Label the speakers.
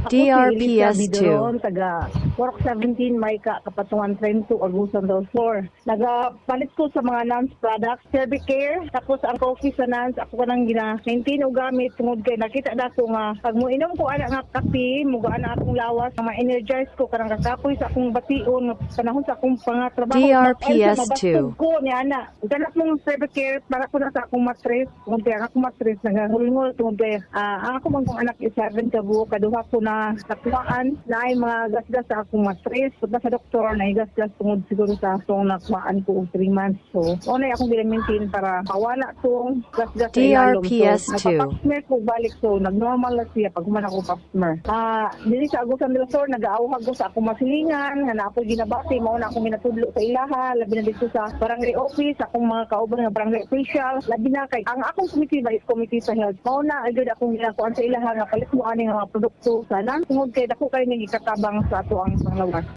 Speaker 1: Ako si Elisa
Speaker 2: DRPS2.
Speaker 1: Bidoron, taga Work 17, Mayka, Kapatungan Train 2, Agusan daw 4. Nagapalit ko sa mga NANS products, Servicare, tapos ang coffee sa NANS, ako ka nang gina-maintain o gamit tungod kay nakita na ko nga, pag mo inom ko anak nga kape, mugaan na akong lawas, ma-energize ko, kanang kakapoy sa akong bation, panahon sa akong pangatrabaho.
Speaker 2: DRPS2.
Speaker 1: Ko ni ana, ganap mong Servicare para ko na sa akong matres, kung kaya akong matres, nagahulingol tungod kay ang ako mang anak is 7 ka buo, kaduha ko na nakuhaan na ay mga gasgas sa akong matres. Punta sa doktor na gasgas tungod siguro sa itong nakuhaan ko 3 months. So, unay akong gina-maintain para mawala itong gasgas sa ilalong. So,
Speaker 2: DRPS2.
Speaker 1: nagpa-papsmer ko balik. So, nag-normal na siya pag man ako papsmer. Dili sa Agusan del Sur, nag-aawhag ko sa akong masilingan, na ako ginabati, mauna akong ginatudlo sa ilaha, labi na dito sa barangay office, akong mga kauban ng barangay official, labi na kay ang akong committee ba is committee sa health. Mauna, agad akong ginakuan sa ilaha nga palit mo ani nga mga produkto sa nan. Tungod kay dako kayo nang ikatabang sa ato ang panglawas.